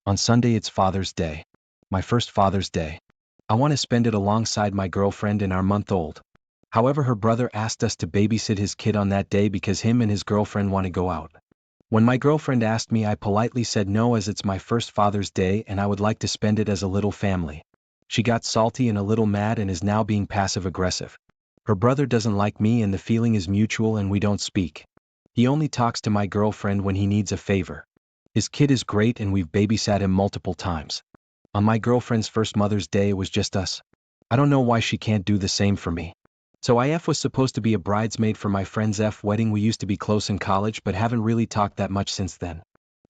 On Sunday it's Father's Day. My first Father's Day. I want to spend it alongside my girlfriend and our month-old. However, her brother asked us to babysit his kid on that day because him and his girlfriend want to go out. When my girlfriend asked me, I politely said no, as it's my first Father's Day and I would like to spend it as a little family. She got salty and a little mad and is now being passive-aggressive. Her brother doesn't like me and the feeling is mutual and we don't speak. He only talks to my girlfriend when he needs a favor. His kid is great and we've babysat him multiple times. On my girlfriend's first Mother's Day it was just us. I don't know why she can't do the same for me. So IF was supposed to be a bridesmaid for my friend's F wedding. We used to be close in college but haven't really talked that much since then.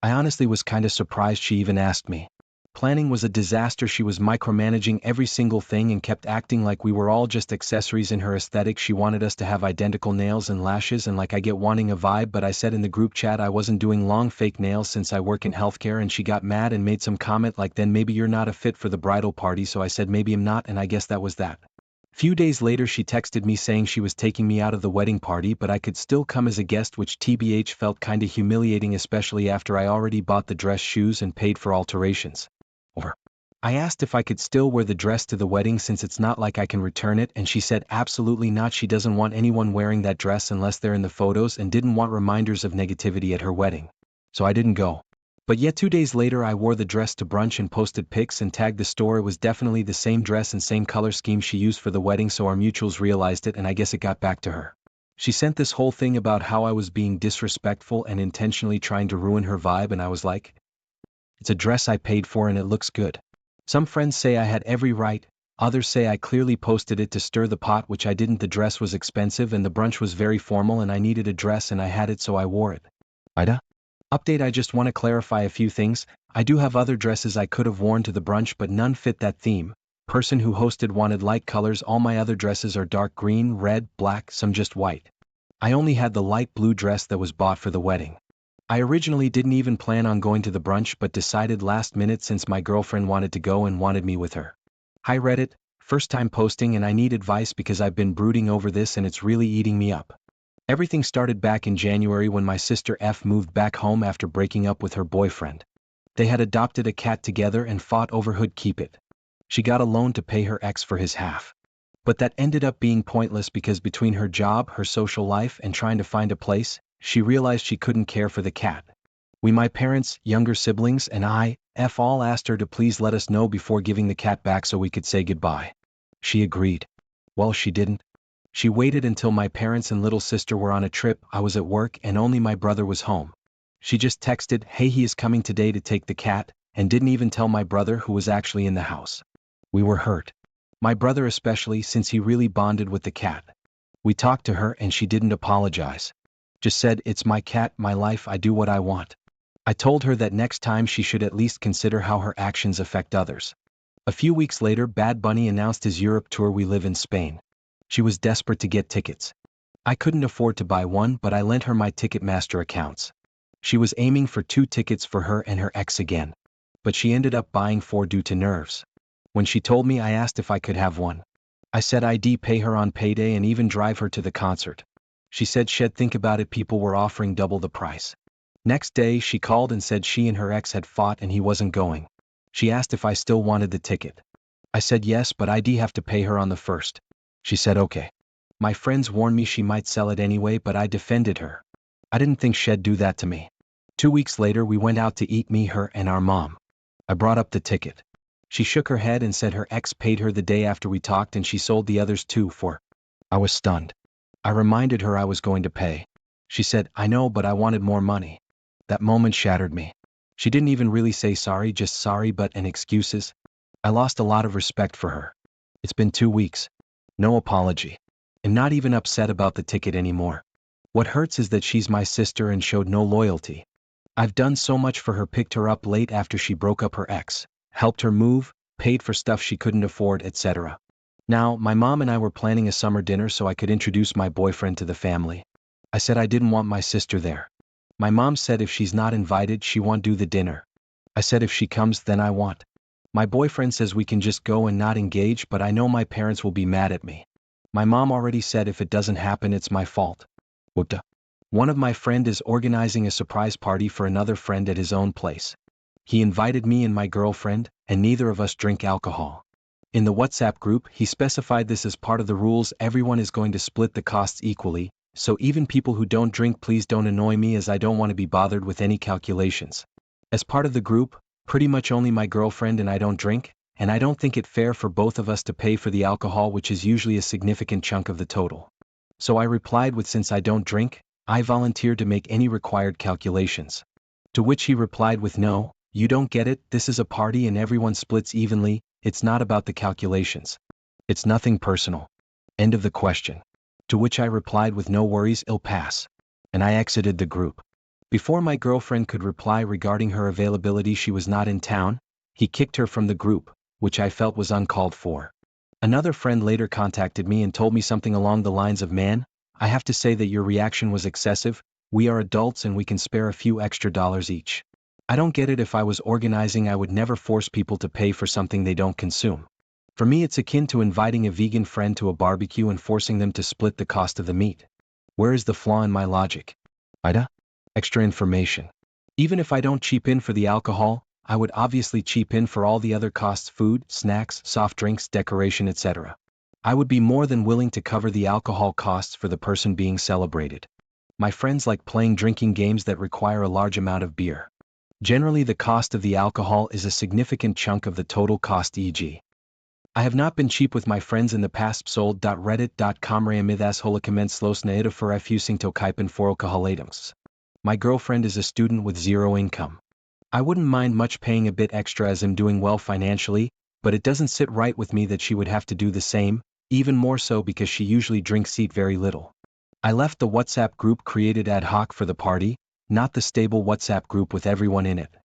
I honestly was kinda surprised she even asked me. Planning was a disaster. She was micromanaging every single thing and kept acting like we were all just accessories in her aesthetic. She wanted us to have identical nails and lashes, and like I get wanting a vibe, but I said in the group chat I wasn't doing long fake nails since I work in healthcare, and she got mad and made some comment like, then maybe you're not a fit for the bridal party. So I said maybe I'm not, and I guess that was that. Few days later she texted me saying she was taking me out of the wedding party but I could still come as a guest, which TBH felt kinda humiliating, especially after I already bought the dress, shoes and paid for alterations. Or I asked if I could still wear the dress to the wedding since it's not like I can return it, and she said absolutely not. She doesn't want anyone wearing that dress unless they're in the photos and didn't want reminders of negativity at her wedding. So I didn't go. But yet 2 days later I wore the dress to brunch and posted pics and tagged the store. It was definitely the same dress and same color scheme she used for the wedding, so our mutuals realized it and I guess it got back to her. She sent this whole thing about how I was being disrespectful and intentionally trying to ruin her vibe, and I was like, it's a dress I paid for and it looks good. Some friends say I had every right, others say I clearly posted it to stir the pot, which I didn't. The dress was expensive and the brunch was very formal and I needed a dress and I had it, so I wore it. Aita? Update: I just want to clarify a few things. I do have other dresses I could have worn to the brunch but none fit that theme. Person who hosted wanted light colors. All my other dresses are dark green, red, black, some just white. I only had the light blue dress that was bought for the wedding. I originally didn't even plan on going to the brunch but decided last minute since my girlfriend wanted to go and wanted me with her. Hi Reddit, first time posting and I need advice because I've been brooding over this and it's really eating me up. Everything started back in January when my sister F moved back home after breaking up with her boyfriend. They had adopted a cat together and fought over who'd keep it. She got a loan to pay her ex for his half. But that ended up being pointless because between her job, her social life, and trying to find a place, she realized she couldn't care for the cat. We, my parents, younger siblings, and I, F all asked her to please let us know before giving the cat back so we could say goodbye. She agreed. Well, she didn't. She waited until my parents and little sister were on a trip. I was at work and only my brother was home. She just texted, hey, he is coming today to take the cat, and didn't even tell my brother, who was actually in the house. We were hurt. My brother especially, since he really bonded with the cat. We talked to her and she didn't apologize. Just said, it's my cat, my life, I do what I want. I told her that next time she should at least consider how her actions affect others. A few weeks later, Bad Bunny announced his Europe tour. We live in Spain. She was desperate to get tickets. I couldn't afford to buy one, but I lent her my Ticketmaster accounts. She was aiming for 2 tickets for her and her ex again. But she ended up buying 4 due to nerves. When she told me, I asked if I could have one. I said I'd pay her on payday and even drive her to the concert. She said she'd think about it. People were offering double the price. Next day she called and said she and her ex had fought and he wasn't going. She asked if I still wanted the ticket. I said yes, but I'd have to pay her on the first. She said okay. My friends warned me she might sell it anyway, but I defended her. I didn't think she'd do that to me. 2 weeks later we went out to eat, me, her, and our mom. I brought up the ticket. She shook her head and said her ex paid her the day after we talked and she sold the others too for. I was stunned. I reminded her I was going to pay. She said, I know, but I wanted more money. That moment shattered me. She didn't even really say sorry, just sorry but and excuses. I lost a lot of respect for her. It's been 2 weeks. No apology. And not even upset about the ticket anymore. What hurts is that she's my sister and showed no loyalty. I've done so much for her, picked her up late after she broke up her ex, helped her move, paid for stuff she couldn't afford, etc. Now, my mom and I were planning a summer dinner so I could introduce my boyfriend to the family. I said I didn't want my sister there. My mom said if she's not invited, she won't do the dinner. I said if she comes, then I want. My boyfriend says we can just go and not engage, but I know my parents will be mad at me. My mom already said if it doesn't happen, it's my fault. Whoopta. One of my friend is organizing a surprise party for another friend at his own place. He invited me and my girlfriend, and neither of us drink alcohol. In the WhatsApp group, he specified this as part of the rules: everyone is going to split the costs equally, so even people who don't drink, please don't annoy me as I don't want to be bothered with any calculations. As part of the group, pretty much only my girlfriend and I don't drink, and I don't think it fair for both of us to pay for the alcohol, which is usually a significant chunk of the total. So I replied with, since I don't drink, I volunteer to make any required calculations. To which he replied with, no, you don't get it, this is a party and everyone splits evenly, it's not about the calculations. It's nothing personal. End of the question. To which I replied with, no worries, it'll pass. And I exited the group. Before my girlfriend could reply regarding her availability, she was not in town. He kicked her from the group, which I felt was uncalled for. Another friend later contacted me and told me something along the lines of, man, I have to say that your reaction was excessive. We are adults and we can spare a few extra dollars each. I don't get it. If I was organizing, I would never force people to pay for something they don't consume. For me, it's akin to inviting a vegan friend to a barbecue and forcing them to split the cost of the meat. Where is the flaw in my logic? Aita? Extra information. Even if I don't chip in for the alcohol, I would obviously chip in for all the other costs: food, snacks, soft drinks, decoration, etc. I would be more than willing to cover the alcohol costs for the person being celebrated. My friends like playing drinking games that require a large amount of beer. Generally, the cost of the alcohol is a significant chunk of the total cost, e.g. I have not been cheap with my friends in the past. Sold.reddit.com Reamidas holokaments los naida for refusing to kaipen for alcoholatums. My girlfriend is a student with zero income. I wouldn't mind much paying a bit extra as I'm doing well financially, but it doesn't sit right with me that she would have to do the same, even more so because she usually drinks eat very little. I left the WhatsApp group created ad hoc for the party, not the stable WhatsApp group with everyone in it.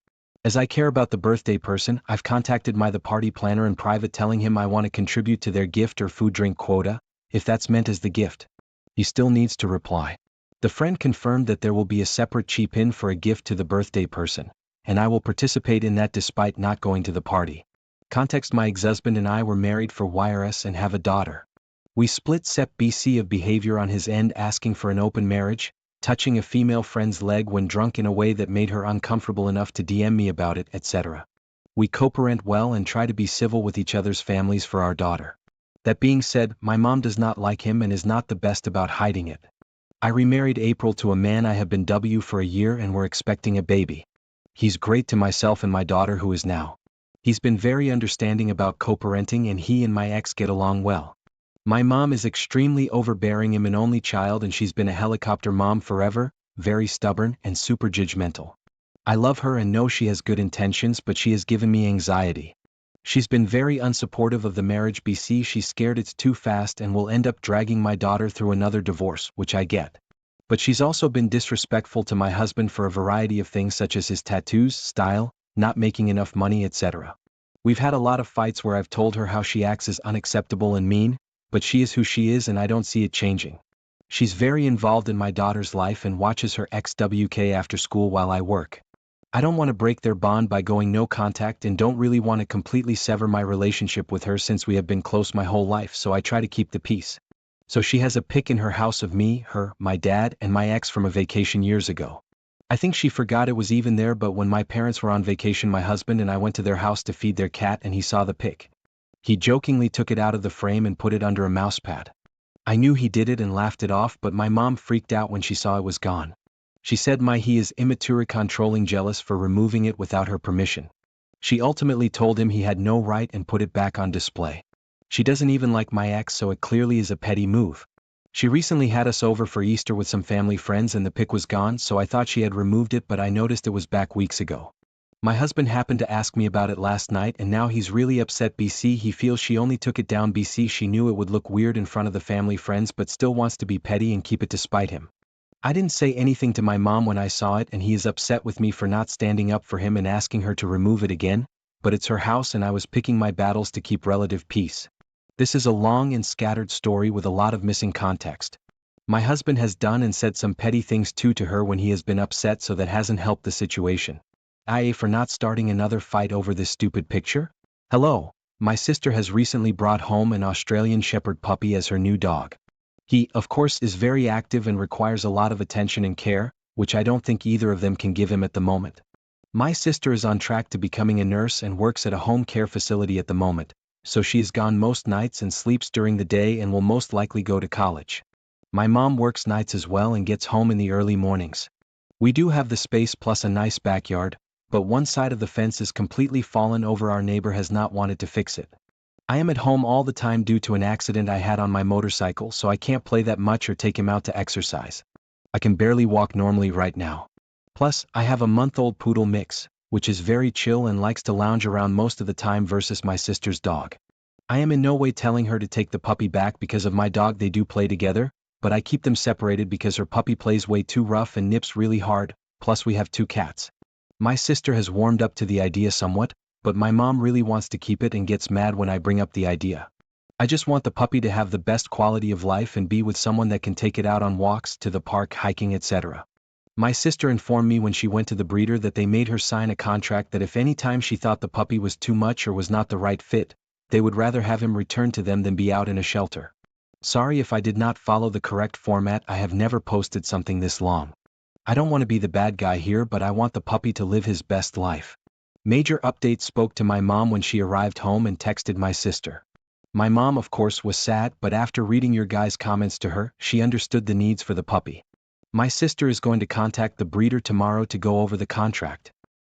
As I care about the birthday person, I've contacted the party planner in private, telling him I want to contribute to their gift or food drink quota, if that's meant as the gift. He still needs to reply. The friend confirmed that there will be a separate chip in for a gift to the birthday person, and I will participate in that despite not going to the party. Context: my ex-husband and I were married for YRS and have a daughter. We split Sep BC of behavior on his end, asking for an open marriage, touching a female friend's leg when drunk in a way that made her uncomfortable enough to DM me about it, etc. We co-parent well and try to be civil with each other's families for our daughter. That being said, my mom does not like him and is not the best about hiding it. I remarried April to a man I have been W for a year and we're expecting a baby. He's great to myself and my daughter, who is now. He's been very understanding about co-parenting and he and my ex get along well. My mom is extremely overbearing. I'm an only child and she's been a helicopter mom forever, very stubborn and super judgmental. I love her and know she has good intentions, but she has given me anxiety. She's been very unsupportive of the marriage. BC, she's scared it's too fast and will end up dragging my daughter through another divorce, which I get. But she's also been disrespectful to my husband for a variety of things such as his tattoos, style, not making enough money, etc. We've had a lot of fights where I've told her how she acts is unacceptable and mean, but she is who she is and I don't see it changing. She's very involved in my daughter's life and watches her ex-WK after school while I work. I don't want to break their bond by going no contact and don't really want to completely sever my relationship with her since we have been close my whole life, so I try to keep the peace. So she has a pic in her house of me, her, my dad, and my ex from a vacation years ago. I think she forgot it was even there, but when my parents were on vacation, my husband and I went to their house to feed their cat and he saw the pic. He jokingly took it out of the frame and put it under a mousepad. I knew he did it and laughed it off, but my mom freaked out when she saw it was gone. She said he is immature, controlling, jealous for removing it without her permission. She ultimately told him he had no right and put it back on display. She doesn't even like my ex, so it clearly is a petty move. She recently had us over for Easter with some family friends and the pic was gone, so I thought she had removed it, but I noticed it was back weeks ago. My husband happened to ask me about it last night and now he's really upset. BC, he feels she only took it down. BC, she knew it would look weird in front of the family friends but still wants to be petty and keep it despite him. I didn't say anything to my mom when I saw it and he is upset with me for not standing up for him and asking her to remove it again, but it's her house and I was picking my battles to keep relative peace. This is a long and scattered story with a lot of missing context. My husband has done and said some petty things too to her when he has been upset, so that hasn't helped the situation. IA for not starting another fight over this stupid picture? Hello, my sister has recently brought home an Australian Shepherd puppy as her new dog. He, of course, is very active and requires a lot of attention and care, which I don't think either of them can give him at the moment. My sister is on track to becoming a nurse and works at a home care facility at the moment, so she is gone most nights and sleeps during the day and will most likely go to college. My mom works nights as well and gets home in the early mornings. We do have the space plus a nice backyard, but one side of the fence is completely fallen over. Our neighbor has not wanted to fix it. I am at home all the time due to an accident I had on my motorcycle, so I can't play that much or take him out to exercise. I can barely walk normally right now. Plus, I have a month-old poodle mix, which is very chill and likes to lounge around most of the time versus my sister's dog. I am in no way telling her to take the puppy back because of my dog. They do play together, but I keep them separated because her puppy plays way too rough and nips really hard, plus we have 2 cats. My sister has warmed up to the idea somewhat, but my mom really wants to keep it and gets mad when I bring up the idea. I just want the puppy to have the best quality of life and be with someone that can take it out on walks, to the park, hiking, etc. My sister informed me when she went to the breeder that they made her sign a contract that if any time she thought the puppy was too much or was not the right fit, they would rather have him returned to them than be out in a shelter. Sorry if I did not follow the correct format. I have never posted something this long. I don't want to be the bad guy here, but I want the puppy to live his best life. Major update: spoke to my mom when she arrived home and texted my sister. My mom of course was sad, but after reading your guys' comments to her, she understood the needs for the puppy. My sister is going to contact the breeder tomorrow to go over the contract.